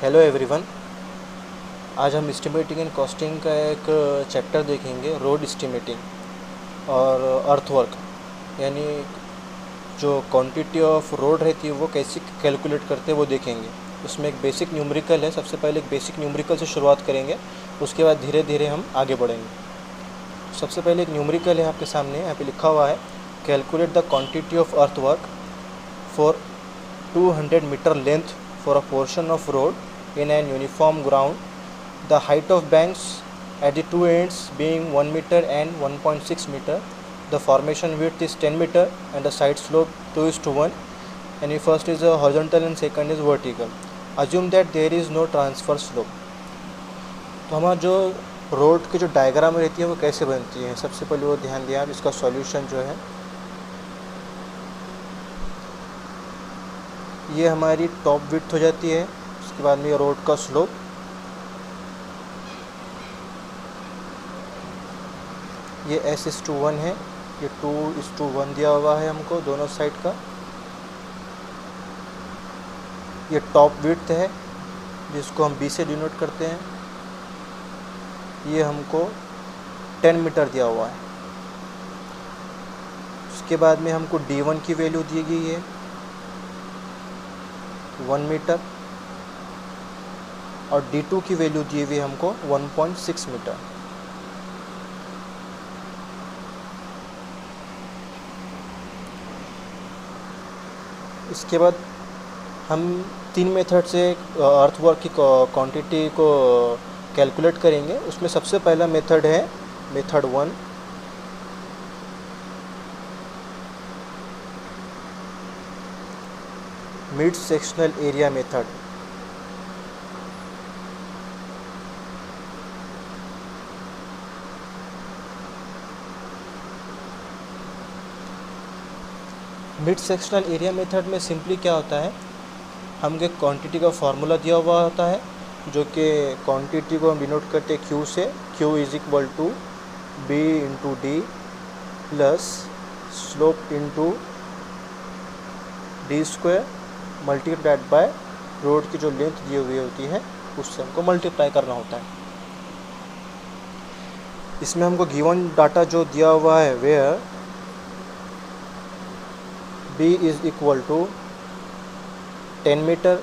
Hello everyone. आज हम estimating and costing का एक चैप्टर देखेंगे, रोड एस्टिमेटिंग और अर्थवर्क, यानी जो क्वांटिटी ऑफ रोड रहती है वो कैसे कैलकुलेट करते हैं वो देखेंगे। उसमें एक बेसिक न्यूमेरिकल है। सबसे पहले एक बेसिक न्यूमेरिकल से शुरुआत करेंगे, उसके बाद धीरे धीरे हम आगे बढ़ेंगे। सबसे पहले एक न्यूमेरिकल है आपके सामने, यहाँ पे लिखा हुआ है calculate the quantity of earthwork for 200 metre length for a portion of road in an uniform ground, the height of banks at the two ends being 1 meter and 1.6 meter, the formation width is 10 meter and the side slope 2:1, and the first is a horizontal and second is vertical. Assume that there is no transverse slope. तो हमारा जो road की जो diagram रहती है वो कैसे बनती है, सबसे पहले वो ध्यान दिया आप। इसका सॉल्यूशन जो है, ये हमारी टॉप विड्थ हो जाती है। उसके बाद में ये रोड का स्लोप, ये S:1 है, ये 2:1 दिया हुआ है हमको दोनों साइड का। ये टॉप विड्थ है जिसको हम B से डिनोट करते हैं, ये हमको 10 मीटर दिया हुआ है। उसके बाद में हमको D1 की वैल्यू दी गई है 1 मीटर और D2 की वैल्यू दी हुई हमको 1.6 मीटर। इसके बाद हम 3 मेथड से अर्थवर्क की क्वांटिटी को कैलकुलेट करेंगे। उसमें सबसे पहला मेथड है method 1, mid sectional area method. Mid sectional area method में सिंपली क्या होता है, हमको एक क्वांटिटी का फार्मूला दिया हुआ होता है, जो कि क्वांटिटी को हम डिनोट करते हैं Q से। Q = B × D plus slope × D² multiplied by road की जो लेंथ दी हुई होती है उससे हमको मल्टीप्लाई करना होता है। इसमें हमको गिवन डाटा जो दिया हुआ है, where B = 10 metre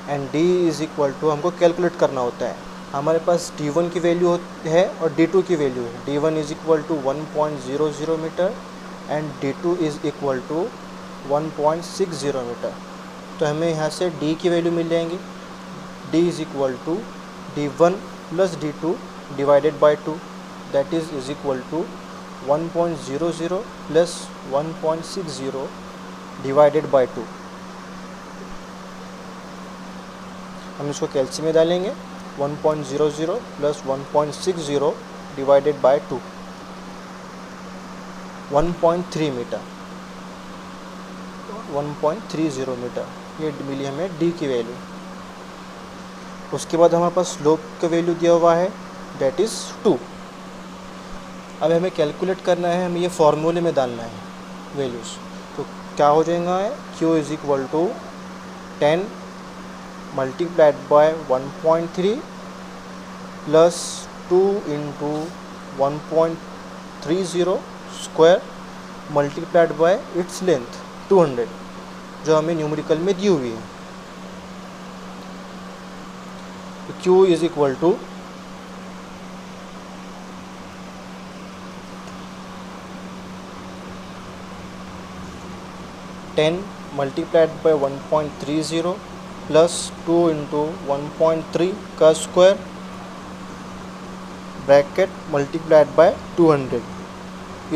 and D = हमको कैलकुलेट करना होता है। हमारे पास D1 की वैल्यू है और D2 की वैल्यू है। D1 = 1.00 metre and D2 = 1.60 metre. तो हमें यहाँ से D की वैल्यू मिल जाएंगी। D = D1 + D2 divided by 2, that is = 1.00 + 1.60 divided by 2। हम इसको कैलसी में डालेंगे, 1.00 + 1.60 डिवाइडेड बाय 2, 1.3 मीटर, 1.30 मीटर, ये मिली हमें D की वैल्यू। उसके बाद हमारे पास स्लोप का वैल्यू दिया हुआ है, दैट इज़ 2। अब हमें कैलकुलेट करना है, हमें ये फार्मूले में डालना है वैल्यूज़। तो क्या हो जाएगा, Q = 10 multiplied bye 1.3 plus 2 × 1.30 square multiplied by its length 200, जो हमें न्यूमेरिकल में दी हुई है। तो Q = 10 मल्टीप्लाइड बाय 1.30 प्लस 2 × 1.3 का स्क्वायर ब्रैकेट मल्टीप्लाइड बाय 200 =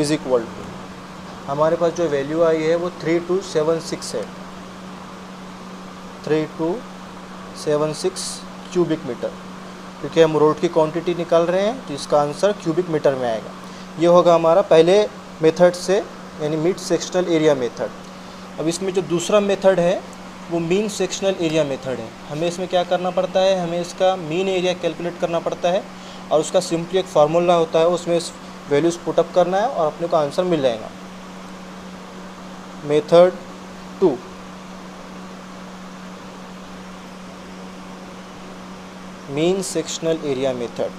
हमारे पास जो वैल्यू आई है वो 3276 है, 3276 क्यूबिक मीटर। क्योंकि हम रोड की क्वांटिटी निकाल रहे हैं तो इसका आंसर क्यूबिक मीटर में आएगा। ये होगा हमारा पहले मेथड से, यानी मिड सेक्शनल एरिया मेथड। अब इसमें जो दूसरा मेथड है वो मीन सेक्शनल एरिया मेथड है। हमें इसमें क्या करना पड़ता है, हमें इसका मीन एरिया कैलकुलेट करना पड़ता है और उसका सिंपली एक फार्मूला होता है, उसमें वैल्यूज़ पुटअप करना है और अपने को आंसर मिल जाएगा। Method 2, mean sectional area method.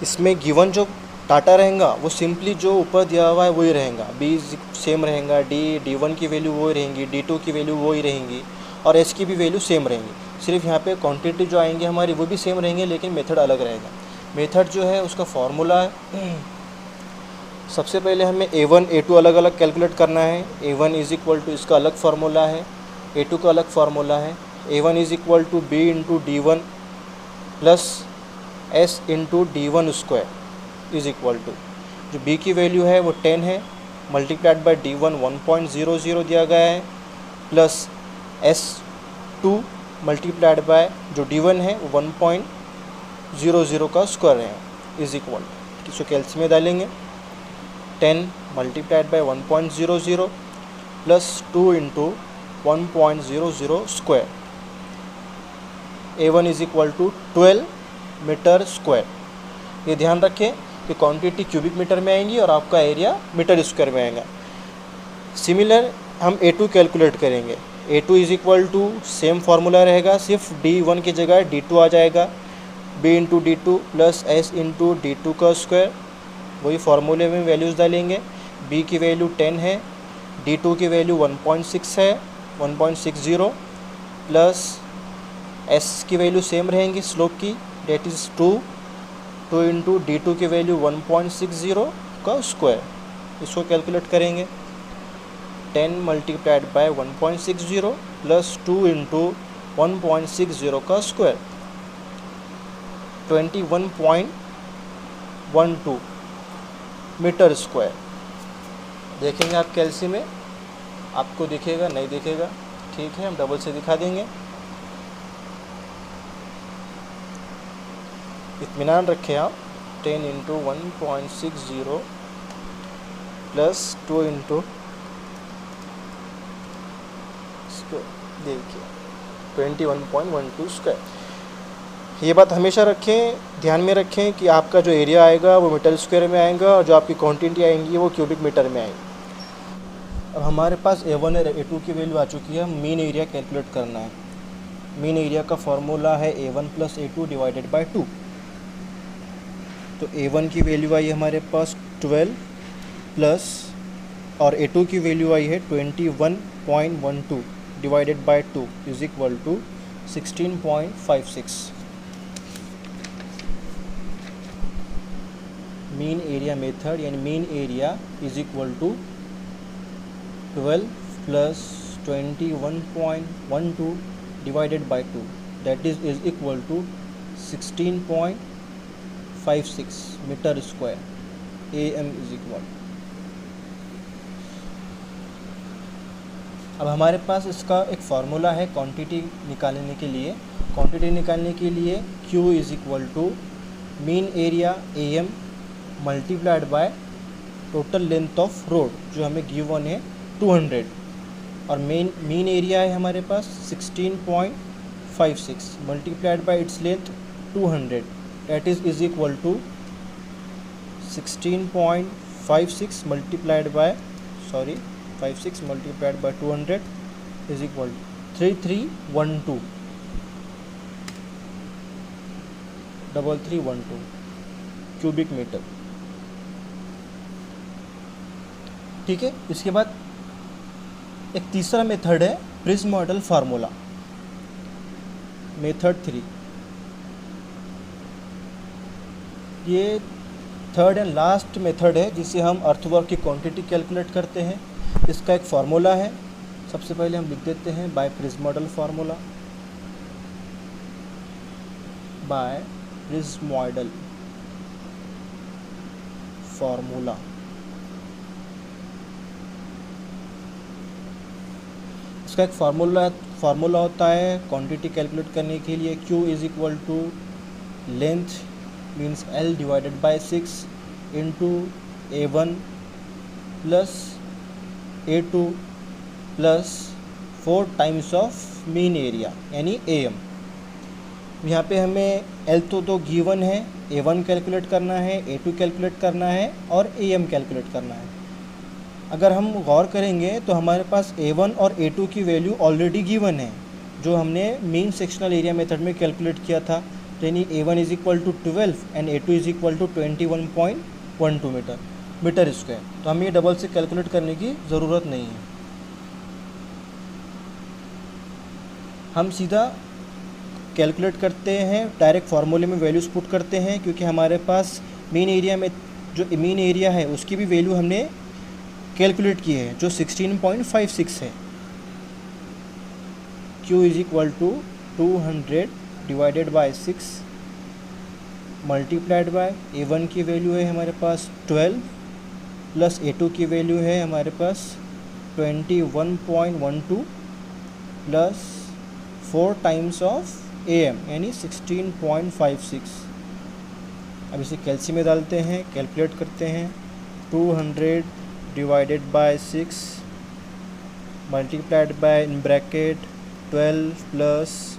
इसमें गिवन जो डाटा रहेगा वो सिंपली जो ऊपर दिया हुआ है वही रहेगा, बी सेम रहेगा, डी1 की वैल्यू वही रहेंगी, डी2 की वैल्यू वही रहेंगी और एस की भी वैल्यू सेम रहेंगी। सिर्फ यहाँ पे क्वांटिटी जो आएंगे हमारी वो भी सेम रहेंगे, लेकिन मेथड अलग रहेगा। मेथड जो है उसका फॉर्मूला है, सबसे पहले हमें A1 A2 अलग अलग कैलकुलेट करना है। A1 इज़ इक्वल टू, इसका अलग फार्मूला है, A2 का अलग फार्मूला है। A1 is equal to B into D1 plus S into D1 square is equal to, जो B की वैल्यू है वो 10 है, मल्टीप्लाइड बाई D1 1.00 दिया गया है, प्लस S2 मल्टीप्लाइड बाय जो D1 है वो 1.00 का स्क्वायर है, इज़ इक्वल, इसको कैल्सी में डालेंगे 10 multiplied by 1.00 plus 2 into 1.00 square. A1 is equal to 12 metre square. ये ध्यान रखें कि क्वांटिटी क्यूबिक मीटर में आएंगी और आपका एरिया मीटर स्क्वायर में आएगा। सिमिलर हम A2 कैलकुलेट करेंगे। A2 is equal to same formula रहेगा, सिर्फ D1 की जगह D2 आ जाएगा, B into D2 plus S into D2 का स्क्वायर, वही फार्मूले में वैल्यूज़ डालेंगे। B की वैल्यू 10 है, D2 की वैल्यू 1.6 है, 1.60 प्लस S की वैल्यू सेम रहेंगी स्लोप की, डेट इज़ 2 इंटू D2 की वैल्यू 1.60 का स्क्वायर, इसको कैलकुलेट करेंगे 10 मल्टीप्लाइड बाय 1.60 प्लस 2 इंटू 1.60 का स्क्वायर, 21.12 मीटर स्क्वायर। देखेंगे आप कैल्सी में, आपको दिखेगा नहीं दिखेगा, ठीक है, हम डबल से दिखा देंगे। इत्मीनान रखें आप, 10 इंटू 1.60 प्लस 2 इंटू, देखिए 21.12 स्क्वायर। ये बात हमेशा रखें, ध्यान में रखें कि आपका जो एरिया आएगा वो मीटर स्क्वायर में आएगा और जो आपकी क्वांटिटी आएंगी वो क्यूबिक मीटर में आएगी। अब हमारे पास A1 और A2 की वैल्यू आ चुकी है, मीन एरिया कैलकुलेट करना है। मीन एरिया का फॉर्मूला है A1 plus A2 divided by 2। तो A1 की वैल्यू आई हमारे पास 12 प्लस, और A2 की वैल्यू आई है 21.12 divided by 2 is equal to 16.56। Mean area method यानी mean area is equal to 12 plus 21.12 divided by 2, that is equal to 16.56 metre square. AM is equal, अब हमारे पास इसका एक फार्मूला है क्वांटिटी निकालने के लिए। क्वांटिटी निकालने के लिए Q is equal to mean area AM multiplied by total length of road, जो हमें गिवन है 200, और मीन एरिया है हमारे पास 16.56 multiplied by its length 200, that is equal to 16.56 multiplied by 56 multiplied by 200 is equal to 3312 3312 cubic metre. ठीक है, इसके बाद एक तीसरा मेथड है प्रिज्म मॉडल फार्मूला, मेथड 3। ये थर्ड एंड लास्ट मेथड है जिसे हम अर्थवर्क की क्वांटिटी कैलकुलेट करते हैं। इसका एक फार्मूला है, सबसे पहले हम लिख देते हैं by prismoidal formula, by prismoidal formula. इसका एक फार्मूला होता है क्वांटिटी कैलकुलेट करने के लिए, Q is equal to length means L divided by 6 into A1 plus A2 plus 4 times of mean area यानी AM। यहाँ पे हमें L तो गिवन है, A1 कैलकुलेट करना है, A2 कैलकुलेट करना है और AM कैलकुलेट करना है। अगर हम गौर करेंगे तो हमारे पास A1 और A2 की वैल्यू ऑलरेडी गिवन है, जो हमने मीन सेक्शनल एरिया मेथड में कैलकुलेट किया था। यानी A1 is equal to 12 and A2 is equal to 21.12 metre square. तो हमें ये डबल से कैलकुलेट करने की ज़रूरत नहीं है, हम सीधा कैलकुलेट करते हैं, डायरेक्ट फार्मूले में वैल्यूज़ पुट करते हैं, क्योंकि हमारे पास मीन एरिया में जो मीन एरिया है उसकी भी वैल्यू हमने कैलकुलेट की है, जो 16.56 है। Q is equal to 200 divided by 6 multiplied by A1 की वैल्यू है हमारे पास 12 प्लस A2 की वैल्यू है हमारे पास 21.12 प्लस 4 टाइम्स ऑफ AM यानी 16.56। अब इसे कैलसी में डालते हैं, कैलकुलेट करते हैं। 200 divided by 6 multiplied by in bracket 12 plus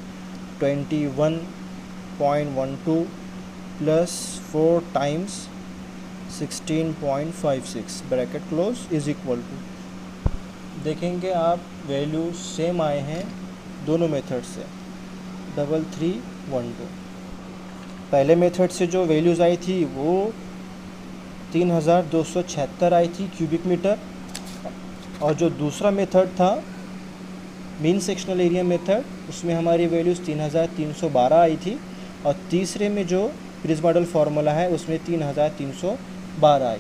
21.12 plus 4 times 16.56 bracket close is equal to, देखेंगे आप वैल्यू सेम आए हैं दोनों मेथड से, 3312। पहले मेथड से जो वैल्यूज़ आई थी वो 3276 आई थी क्यूबिक मीटर, और जो दूसरा मेथड था मीन सेक्शनल एरिया मेथड उसमें हमारी वैल्यूज़ 3312 आई थी, और तीसरे में जो प्रिज्म मॉडल फार्मूला है उसमें 3312 आई।